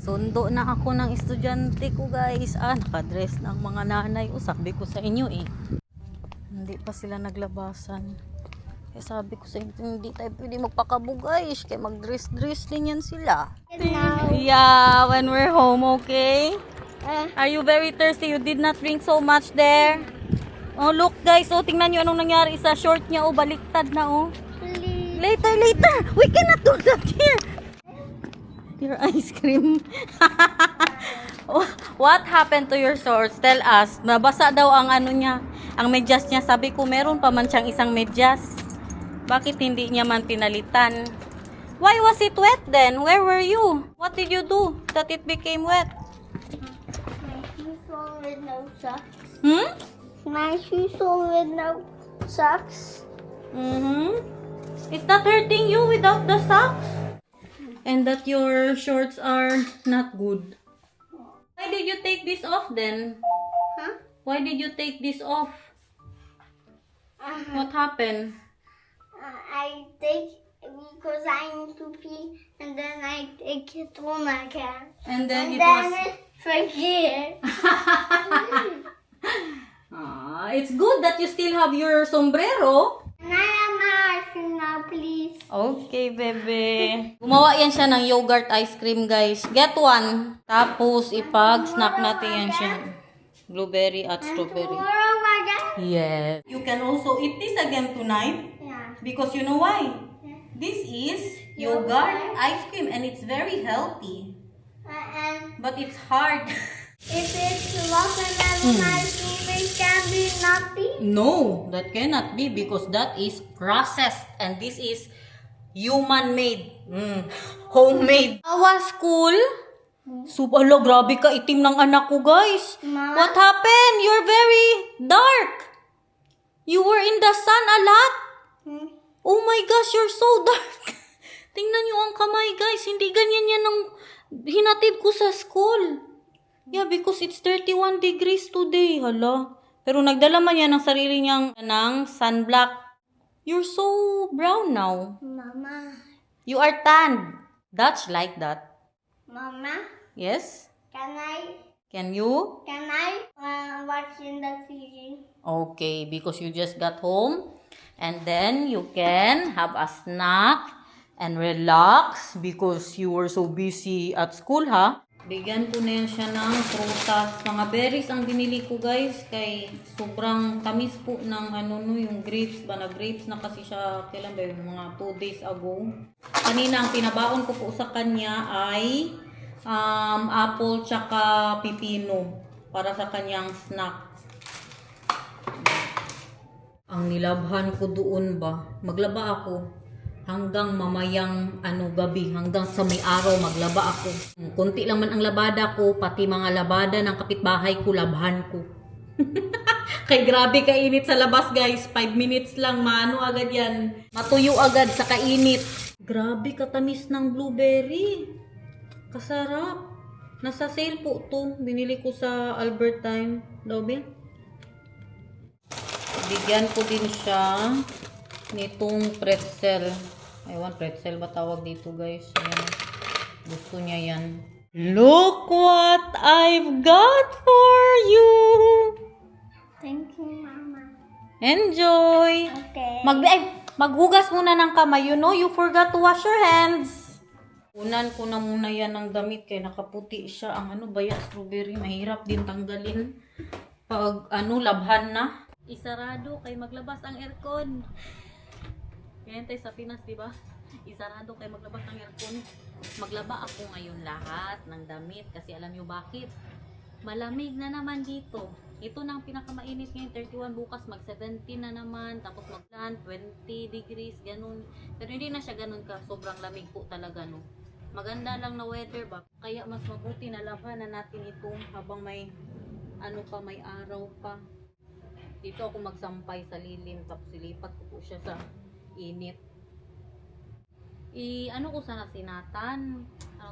Sundo na ako ng estudyante ko guys. Nakadress ng mga nanay. Sabi ko sa inyo hindi pa sila naglabasan. Kaya sabi ko sa inyo, hindi tayo pwede magpakabo guys. Kaya mag-dress din yan sila. Yeah, when we're home, okay? Are you very thirsty? You did not drink so much there. Oh, look guys. Tingnan nyo anong nangyari sa short niya. Baliktad na Later. We cannot do that here. Your ice cream. What happened to your shorts? Tell us. Nabasa daw ang niya, ang medyas niya. Sabi ko, meron pa man siyang isang medyas. Bakit hindi niya man pinalitan? Why was it wet then? Where were you? What did you do that it became wet? My shoes on with no socks. My shoes on with no socks. It's not hurting you without the socks? And that your shorts are not good. Why did you take this off then? Why did you take this off? What happened? I take because I need to pee, and then I take it home again. And then I forget. It's good that you still have your sombrero. Can I have my ice cream now, please? Okay, bebe. Gumawa yan siya ng yogurt ice cream, guys. Get one. Tapos, ipag-snack natin yan siya. Blueberry at strawberry. Tomorrow again? Yes. You can also eat this again tonight. Yeah. Because you know why? This is yogurt ice cream and it's very healthy. And But it's hard. if it's watermelon ice cream, it can be nutty. No, that cannot be because that is processed and this is human-made. Homemade. Awa school? Subalo, grabe ka itim ng anak ko, guys. Mama? What happened? You're very dark. You were in the sun a lot. Oh my gosh, you're so dark. Tingnan nyo ang kamay, guys. Hindi ganyan yan ang hinatid ko sa school. Yeah, because it's 31 degrees today. Hala. Pero nagdala man yan ng sarili niyang sunblock. You're so brown now. Mama. You are tanned. Dutch like that. Mama, Yes? can I You? watch in the TV? Okay, because you just got home. And then you can have a snack and relax because you were so busy at school, ha? Bigyan ko na yan siya ng prutas. Mga berries ang binili ko, guys. Kay sobrang tamis po ng yung grapes ba? Grapes na kasi siya, kailan ba yun? Mga 2 days ago. Kanina, ang pinabaon ko po sa kanya ay apple tsaka pipino para sa kanyang snack. Ang nilabhan ko doon ba? Maglaba ako. Hanggang mamayang gabi, hanggang sa may araw maglaba ako. Kunti lang man ang labada ko, pati mga labada ng kapitbahay ko, labhan ko. Kay grabe kainit sa labas, guys. 5 minutes lang, agad yan. Matuyo agad sa kainit. Grabe katamis ng blueberry. Kasarap. Nasa sale po to. Binili ko sa Albertine. Dobel. Bigyan ko din siya nitong pretzel. Ewan, pretzel ba tawag dito, guys? Ayan. Gusto niya yan. Look what I've got for you! Thank you, Mama. Enjoy! Okay. Maghugas muna ng kamay. You know, you forgot to wash your hands. Unan ko na muna yan ng damit kaya nakaputi siya. Ang strawberry, mahirap din tanggalin. Pag labhan na. Isarado kay maglabas ang aircon. Ganyan tayo sa Pinas, di ba? Isarado kay maglabas ang aircon. Maglaba ako ngayon lahat ng damit kasi alam nyo bakit? Malamig na naman dito. Ito na ang pinakamainit ngayon, 31, bukas mag 17 na naman, tapos mag 20 degrees, ganun. Pero hindi na siya ganun ka, sobrang lamig po talaga, no. Maganda lang na weather ba? Kaya mas mabuti na labanan natin ito habang may may araw pa. Dito ako magsampay sa lilim, tapos ilipat ko po siya sa init. Ko sana sinatan,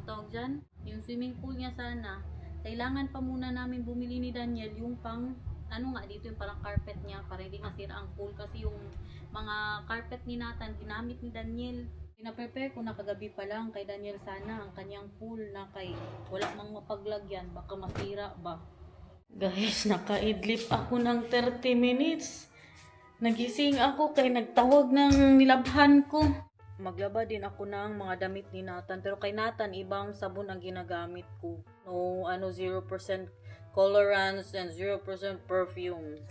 tawag dyan? Yung swimming pool niya sana. Kailangan pa muna namin bumili ni Daniel yung pang, dito yung parang carpet niya para hindi masira ang pool kasi yung mga carpet ni Nathan, ginamit ni Daniel. Pina-prepare ko na kagabi pa lang kay Daniel sana ang kanyang pool na kay wala mang mapaglagyan. Baka masira ba? Guys, nakaidlip ako ng 30 minutes. Nagising ako kay nagtawag ng nilabhan ko. Maglaba din ako ng mga damit ni Nathan. Pero kay Nathan, ibang sabon ang ginagamit ko. No, 0% colorants and 0% perfume.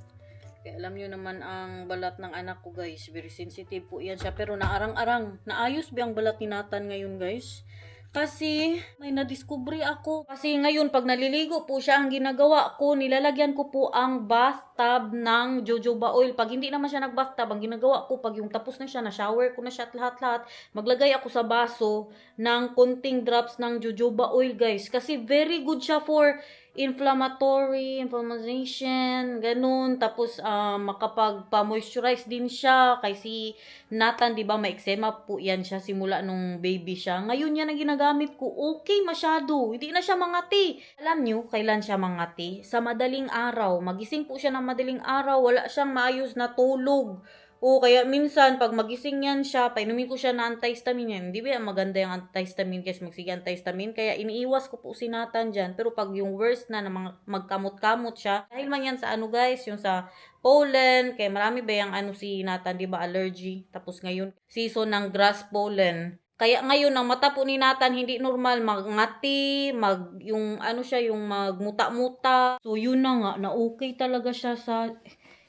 Kaya alam nyo naman ang balat ng anak ko guys. Very sensitive po yan siya. Pero naarang-arang. Naayos ba ang balat ni Nathan ngayon guys? Kasi may nadiskubre ako. Kasi ngayon pag naliligo po siya, ang ginagawa ko, nilalagyan ko po ang bathtub ng jojoba oil. Pag hindi naman siya nag-bathtub, ang ginagawa ko, pag yung tapos na siya, na-shower ko na siya at lahat-lahat, maglagay ako sa baso ng konting drops ng jojoba oil guys. Kasi very good siya for inflammation, ganun. Tapos makapag-moisturize din siya. Kasi Nathan, di ba, may eczema po yan siya simula nung baby siya. Ngayon yan ang ginagamit ko. Okay masyado. Hindi na siya mangati. Alam nyo, kailan siya mangati? Sa madaling araw. Magising po siya ng madaling araw. Wala siyang maayos na tulog. O kaya minsan, pag magising yan siya, painumin ko siya na antihistamine yan. Hindi ba maganda yung antihistamine kasi magsige antihistamine? Kaya iniiwas ko po si Nathan dyan. Pero pag yung worst na magkamot-kamot siya, dahil man yan sa guys, yung sa pollen, kaya marami ba yung si Nathan, di ba, allergy? Tapos ngayon, season ng grass pollen. Kaya ngayon, ang mata po ni Nathan, hindi normal, magngati, yung magmuta-muta. So yun na nga, na okay talaga siya sa...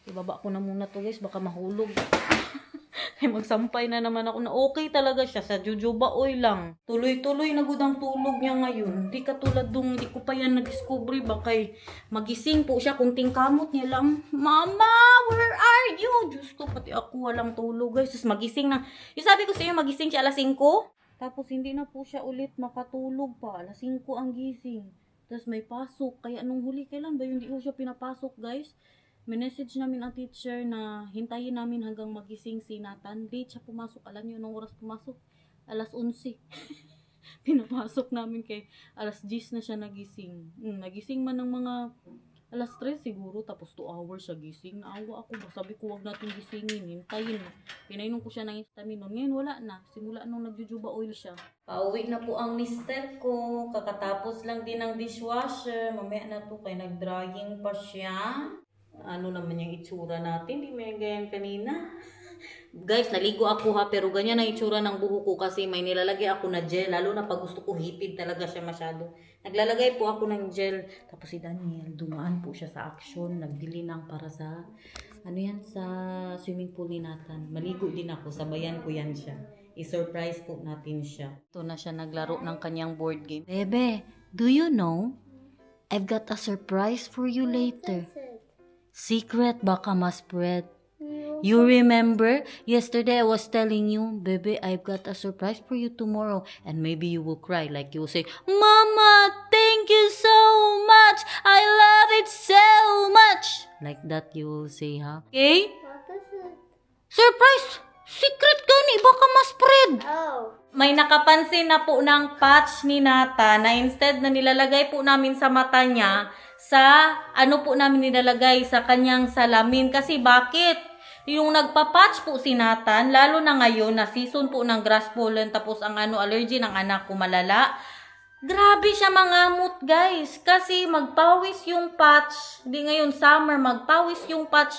Ibaba ko na muna to guys, baka mahulog. Ay magsampay na naman ako na okay talaga siya sa jojoba oil lang. Tuloy-tuloy na gudang tulog niya ngayon. Hindi katulad dung hindi ko pa yan na-discover baka magising po siya kung tingkamot niya lang. Mama, where are you? Diyos ko, pati ako walang tulog guys. Tapos magising na. Yung sabi ko sa iyo, magising siya alas 5. Tapos hindi na po siya ulit makatulog pa. Alas 5 ang gising. Tapos may pasok. Kaya nung huli, kailan ba yung hindi ko siya pinapasok guys? Minessage namin ang teacher na hintayin namin hanggang magising si Nathan. Late siya pumasok. Alam niyo anong oras pumasok? Alas 11. Pinapasok namin kay alas 10 na siya nagising. Nagising man ng mga alas 3 siguro. Tapos 2 hours siya gising. Naawa ako. Sabi ko wag natin gisingin. Hintayin. Pinainom ko siya ng histamine. Ngayon wala na. Simula nung nagjujuba oil siya. Pauwi na po ang mister ko. Kakatapos lang din ng dishwasher. Mamaya na to kay nag-drying pa siya. Ano naman yung itsura natin, di may ganyan kanina. Guys, naligo ako ha, pero ganyan ang itsura ng buho ko kasi may nilalagay ako na gel, lalo na pag gusto ko hipid talaga siya masyado. Naglalagay po ako ng gel, tapos si Daniel, dumaan po siya sa action, nagbili ng para sa, sa swimming pool ni Nathan. Maligo din ako, sabayan ko yan siya. I-surprise po natin siya. Ito na siya naglaro ng kanyang board game. Bebe, do you know? I've got a surprise for you later. Secret, baka ma-spread. You remember? Yesterday I was telling you, baby, I've got a surprise for you tomorrow. And maybe you will cry. Like you will say, Mama, thank you so much. I love it so much. Like that you will say, ha? Okay? What is it? Surprise! Secret gani, baka ma-spread. Oh. May nakapansin na po ng patch ni Nathan na instead na nilalagay po namin sa mata niya, sa po namin nilalagay sa kanyang salamin. Kasi bakit? Yung nagpa-patch po si Nathan, lalo na ngayon na season po ng grass pollen, tapos ang allergy ng anak ko malala. Grabe siya mangamot guys. Kasi magpawis yung patch. Di ngayon summer, magpawis yung patch.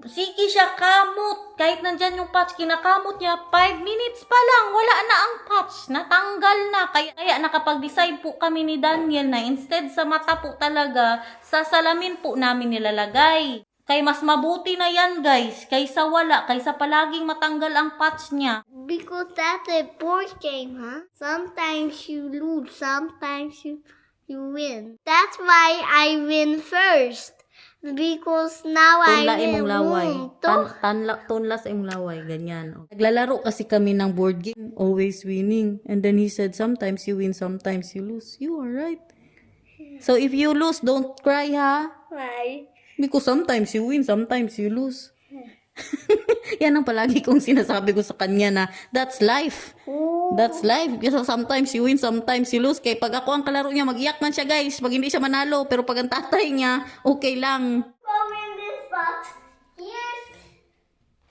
Sige siya kamot. Kahit nandyan yung patch, kinakamot niya, 5 minutes pa lang, wala na ang patch. Natanggal na. Kaya nakapag-decide po kami ni Daniel na instead sa mata po talaga, sa salamin po namin nilalagay. Kaya mas mabuti na yan guys, kaysa wala, kaysa palaging matanggal ang patch niya. Because that's a board game, huh? Sometimes you lose, sometimes you win. That's why I win first. Because now Tunla I imong laway. win. Tunla sa imong laway. Ganyan. Naglalaro kasi kami ng board game. Always winning. And then he said, sometimes you win, sometimes you lose. You are right. So if you lose, don't cry ha. Why? Because sometimes you win, sometimes you lose. Yan ang palagi kong sinasabi ko sa kanya na that's life. That's life. Kasi sometimes you win, sometimes you lose. Kaya pag ako ang kalaro niya, mag-iyak man siya guys. Pag hindi siya manalo. Pero pag ang tatay niya, okay lang. Go in this spot. Yes.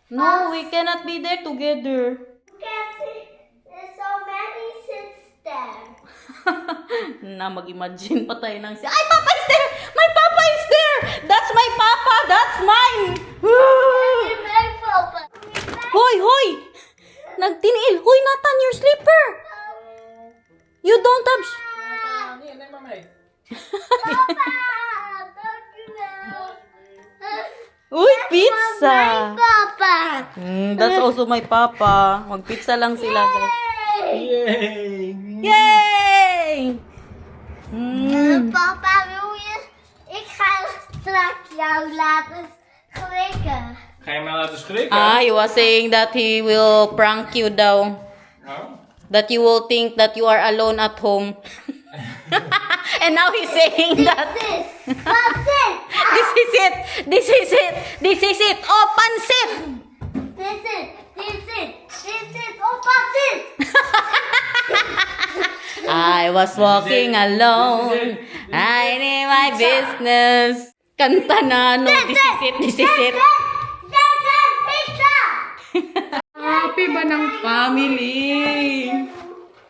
No, we cannot be there together. Kasi Na mag-imagine pa tayo ng ay, Papa is there! My Papa is there! That's my Papa! That's mine! My papa. Hoy, hoy! Nagtiniil. Hoy, Nathan, your slipper! You don't have... Uy, pizza! Papa. That's also my Papa. Mag-pizza lang sila, guys. Yay! Yay! Papa wil je? Ik ga straks jou laten schrikken. Ga je mij laten schrikken? He was saying that he will prank you daw. Oh. That you will think that you are alone at home. And now he's saying that What's it? this is it. This is it. This is it. Oh, pansit. This is. This is. This is. Oh, what's it? I was walking alone. I need my business. Kanta na, no. This is it. This is it. Pizza. Happy ba ng family?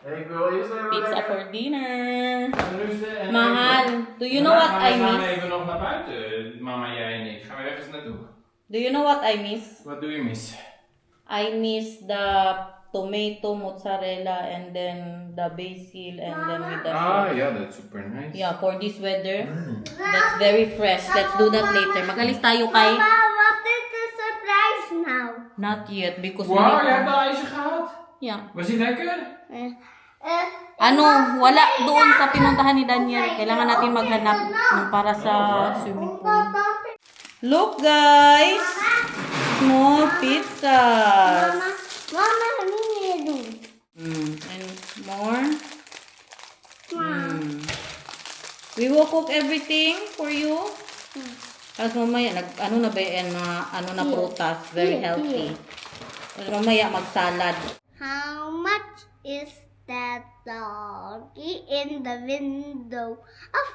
Ik wil eerst even... Pizza for dinner. rusten en Mahal. even- Do you know what I We gaan miss? even nog naar buiten, mama, jij en ik. Gaan we ergens naartoe? Do you know what I miss? Wat doe je mis? I miss the tomato mozzarella and then the basil and then with the Ah, sauce. ja, dat is super nice. Yeah, for this weather, that's very fresh. Let's do that later. Mag-alis tayo kay... Mama, what is the surprise now? Not yet, because Wauw, we je hebt need... al ijsje gehad? Yeah. Was die lekker? Ano, wala doon sa pinuntahan ni Daniel. Kailangan natin maghanap ng para sa swimming pool. Look, guys! Small pizzas. Mama, ano meron? And more. We will cook everything for you. Tapos mamaya, ano na ba yan, ano na prutas, very healthy. Tapos mamaya, mag-salad. How much is that doggy in the window? Of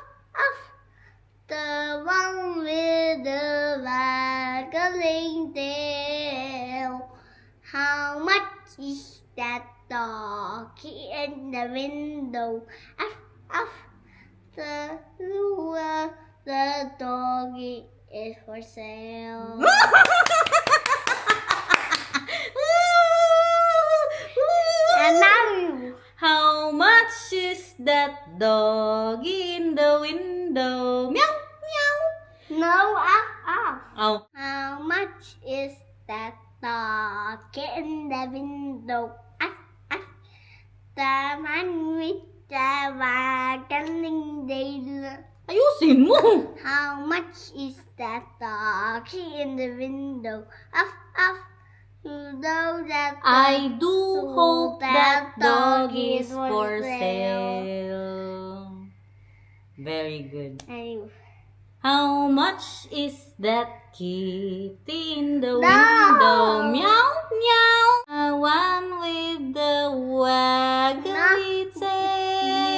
the one with the waggling tail. How much is that doggy in the window? Of the doggy is for sale. And now you. How much is that dog in the window? Meow, meow. No, up. Oh, How much is that dog in the window? The man with the waggling tail. ayusin mo. How much is that dog in the window? You know that I do hope that dog is for sale. Very good. Anyway. How much is that kitty in the No. window? Meow, meow. The one with the waggly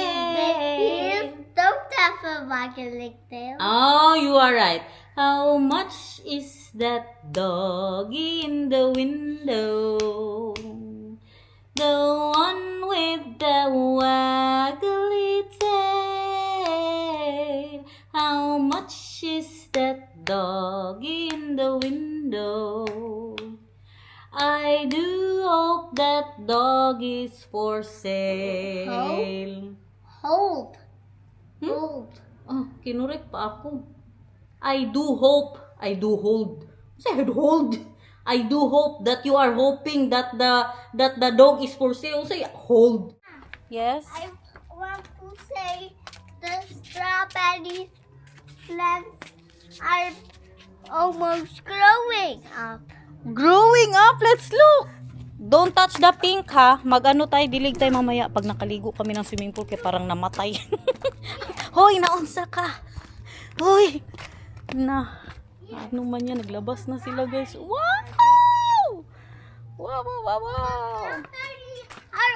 tail. Don't have a waggling tail. Oh, you are right. How much is that doggy in the window? The one with the waggly tail. How much is that doggy in the window? I do hope that dog is for sale. Hold. Hmm? Hold. Oh, kinurek pa ako. I do hope. I do hold. Say hold. I do hope that you are hoping that the dog is for sale. Say hold. Yes. I want to say the strawberry plants are almost growing up. Growing up. Let's look. Don't touch the pink ha. Mag-ano tayo, dilig tayo mamaya pag nakaligo kami ng swimming pool kaya parang namatay. Hoy, naunsa ka. Hoy. Na. Ano man yan, naglabas na sila guys. Wow! Wow, wow, wow, wow. Strawberries are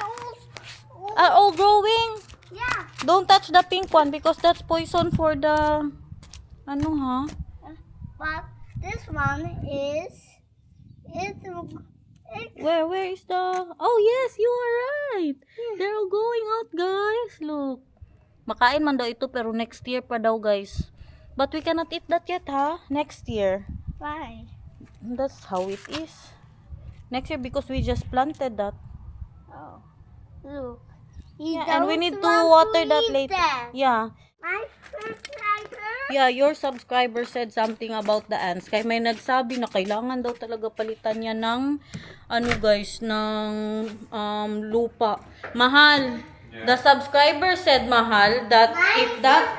Are all growing. yeah. Don't touch the pink one because that's poison for the... Ano ha? But this one is Where is the... Oh, yes, you are right. They're all going out, guys. Look. Makain man daw ito, pero next year pa daw, guys. But we cannot eat that yet, ha? Next year. Why? That's how it is. Next year, because we just planted that. Oh, look. Yeah, and we need to water that later. Yeah. My subscriber. Yeah, your subscriber said something about the ants. Kaya may nagsabi na kailangan daw talaga palitan niya ng ano guys, ng lupa. Mahal. The subscriber said mahal that if that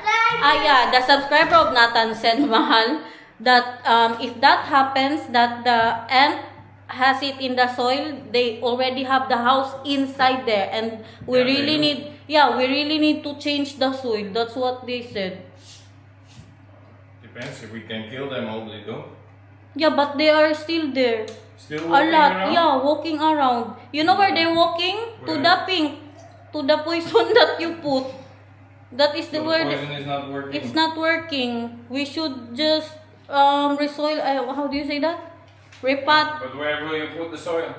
the subscriber of Nathan said mahal that if that happens that the ant has it in the soil, they already have the house inside there and we really need to change the soil. That's what they said. Depends if we can kill them all, they do. Yeah, but they are still there. Still A walking lot. around? Yeah, walking around. You know where they're walking? To Where? the pink. To the poison that you put. That is the So word. the poison is not working. It's not working. We should just resoil. How do you say that? Repat But where will you put the soil?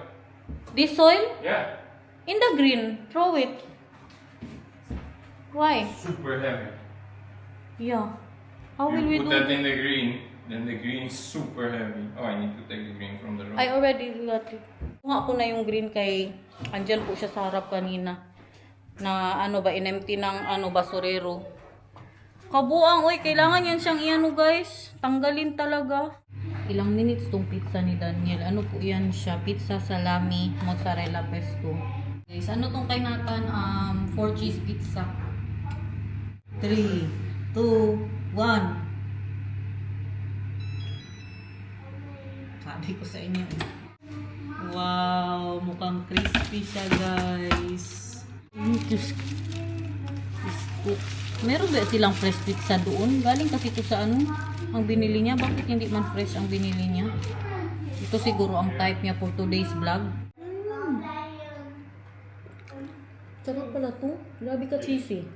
this soil Yeah. in the green. Throw it. Why? Super heavy. Yeah. How will we You do put that it? in the green, then the green is super heavy. Oh, I need to take the green from the room. I already got it. Kuha ko na yung green kay andyan po siya sa harap kanina. Na ano ba, in-empty ng basurero. Kabuang, oy, kailangan yan siyang iano guys. Tanggalin talaga. Ilang minutes tong pizza ni Daniel. Ano po yan siya? Pizza, salami, mozzarella pesto. Guys, ano tong kay Nathan? 4 cheese pizza. 3, 2, 1. Sabi ko sa inyo. Wow, mukhang crispy siya, guys. Just cook. Meron ba silang fresh pizza doon? Galing kasi ito sa ano, ang binili niya. Bakit hindi man fresh ang binili niya? Ito siguro ang type niya for today's vlog. Sarap pala to. Grabe ka cheesy.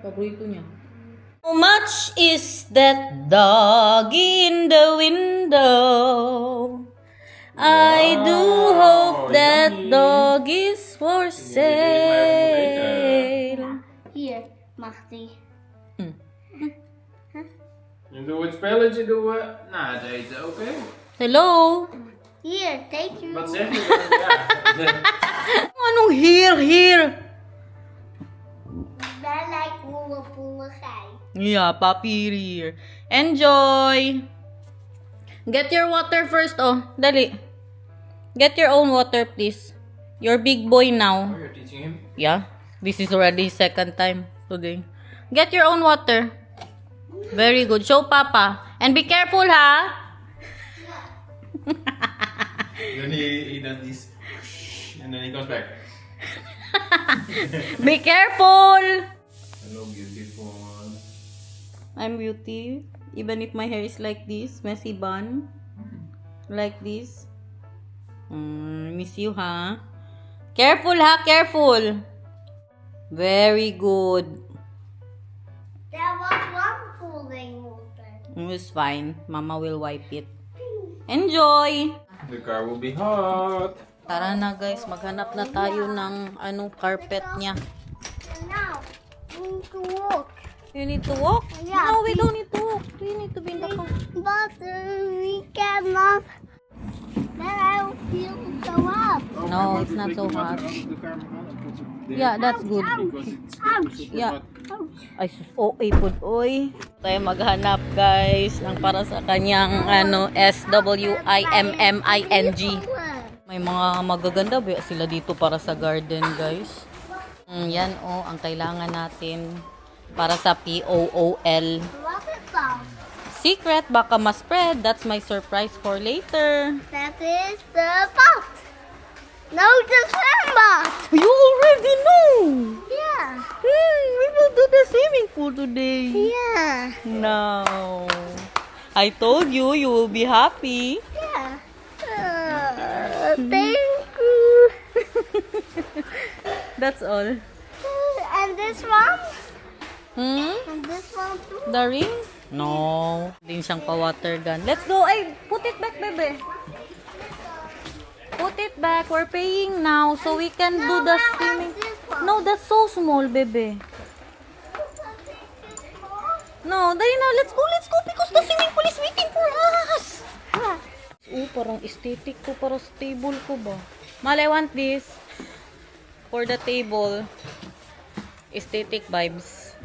Paborito niya. How much is that dog in the window? I do hope that yummy. dog is for sale. Here, Machty. Je doet het spelletje doen we na het eten, oké? Hello? Here, take you. Wat zeg je dan? Ja. Anong here? I like woelepooligheid. Yeah, papi here. Enjoy! Get your water first, oh. Dali. Get your own water, please. You're big boy now. Oh, you're teaching him? Yeah, this is already second time today. Get your own water. Very good. Show Papa. And be careful, ha? Then he does this, and then he comes back. Be careful! Hello, beautiful. I'm beauty. Even if my hair is like this, messy bun. Like this. Miss you, ha? Careful, ha? Careful. Very good. That was one cooling water. It's fine. Mama will wipe it. Enjoy! The car will be hot. Tara na guys, maghanap na tayo ng carpet niya. And now, we need to walk. You need to walk? Yeah. No, we don't need to walk. We need to be in the car. But we cannot. Then I will feel so hot. No, it's not so hot. Yeah, that's good. Ouch. Yeah. Ay, sus, ipod, oy. Tayo maghanap, guys, ng para sa kanyang, SWIMMING. May mga magaganda ba sila dito para sa garden, guys? Yan, ang kailangan natin para sa POOL. What is that? Secret, baka ma-spread. That's my surprise for later. That is the pot. No, the swim pot. You already know! Yeah. We will do the swimming pool today. Yeah. No. I told you, you will be happy. Yeah. Thank you. That's all. And this one? Hmm? And this one too? The ring? No. Din siyang pa-water gun. Let's go. Ay, put it back, bebe. Put it back. We're paying now so we can do the swimming. No, that's so small, bebe. No, dali na. Let's go because the swimming pool is waiting for us. Oh, parang aesthetic ko para sa table ko ba? Mal, I want this for the table. Aesthetic vibes.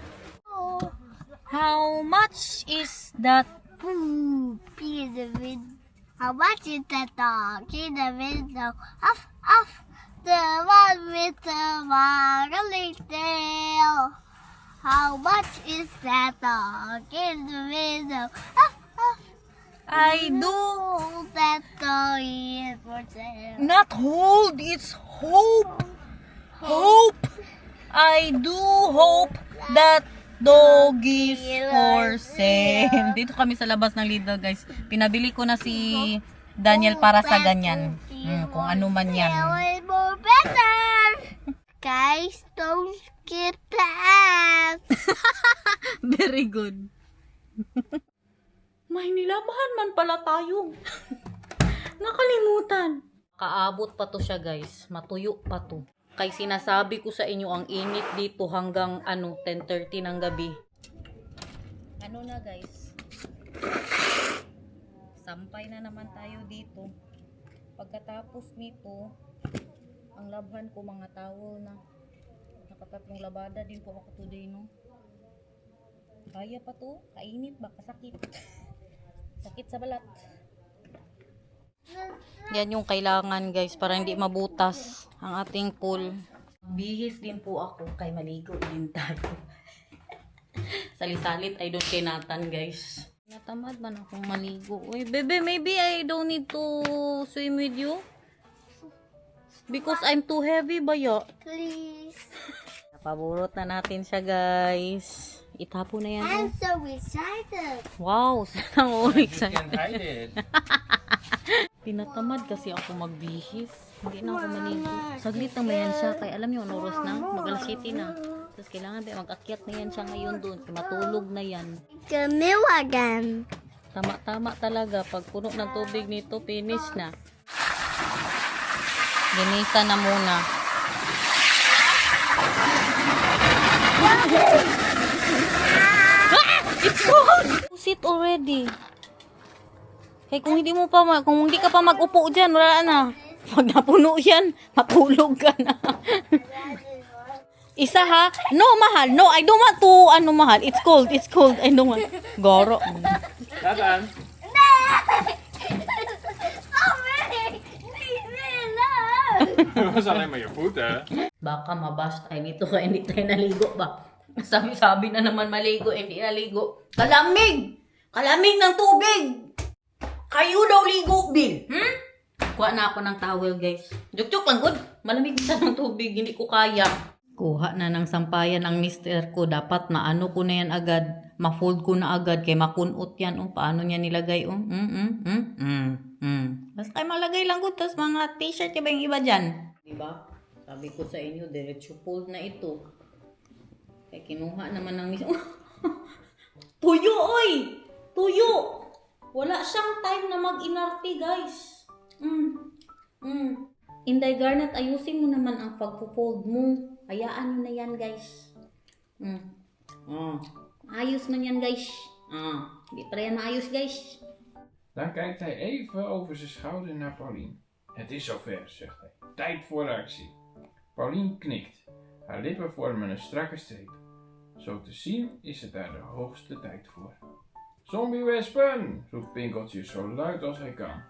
How much is that? In the window. How much is that dog in the window? Off, the one with the waggling tail. How much is that dog in the window? I do Oh, that dog is for sale. not hold. It's hope. Hope. I do hope that dog is for sale. Dito kami sa labas ng Lidl, guys. Pinabili ko na si Daniel para sa ganyan. Kung ano man yan. Way more better. Guys, don't skip the ads. Very good. May nilabahan man pala tayo. Nakalimutan. Kaabot pa to siya, guys. Matuyo pa to. Kay sinasabi ko sa inyo ang init dito hanggang 10:30 ng gabi. Ano na, guys? Sampay na naman tayo dito. Pagkatapos nito, ang labhan ko mga towel na. Nakatatlong labada din po ako today, no? Kaya pa to? Kainit ba? Kasakit. Sakit sa balat. Yan yung kailangan, guys, para hindi mabutas ang ating pool. Bihis din po ako kay maligo din tayo. Salisalit, I don't kay Nathan, guys. Natamad man akong maligo. Uy, bebe, maybe I don't need to swim with you. Because I'm too heavy ba ya? Please. Napaburot na natin siya, guys. Itapo na yan. I'm so excited. Wow, sarang all You excited. can hide it. Tinatamad kasi ako magbihis. Hindi na ako maligo. Saglit lang yan siya. Kaya alam niyo, oras na. Mag-alas 7 na. Tapos kailangan mag-akyat na yan siya ngayon doon. Matulog na yan. The meal again. Tama-tama talaga. Pag puno ng tubig nito, finish na. Ginisa na muna. It's cold! Use it already. Kaya kung hindi ka pa mag-upo dyan, wala na. Pag napuno yan, matulog ka na. Isa ha? No, mahal. No, I don't want to, mahal. It's cold. I don't want. Goro. Nathan. Was alleen maar je voeten. Baka mabash tayo nito kaya hindi tayo naligo ba? Sabi-sabi na naman maligo, hindi naligo. Kalamig! Kalamig ng tubig! Kayo daw ligo, Bill. Kuha na ako ng towel, guys. Joke-joke lang, good. Malamig siya ng tubig, hindi ko kaya. Kuha na ng sampayan ang mister ko. Dapat maano ko na yan agad. Ma-fold ko na agad. Kaya makunot yan. Paano niya nilagay? Basta kayo malagay lang good. Tapos mga t-shirt ba yung iba dyan? Diba? Sabi ko sa inyo, diretso fold na ito. Kaya kinuha naman ng mister. Tuyo, oy! Tuyo! Wala siyang time na mag-inarte, guys. Inday Garnet, ayusin mo naman ang pagpo-fold mo. Hayaan mo na yan, guys. Ayos man yan, guys. Hindi pa yan maayos, guys. Dan kijkt hij even over zijn schouder naar Paulien. Het is zover, zegt hij. Tijd voor actie. Paulien knikt. Haar lippen vormen een strakke streep. Zo te zien is het daar de hoogste tijd voor. Zombiewespen, roept Pinkeltje zo luid als hij kan.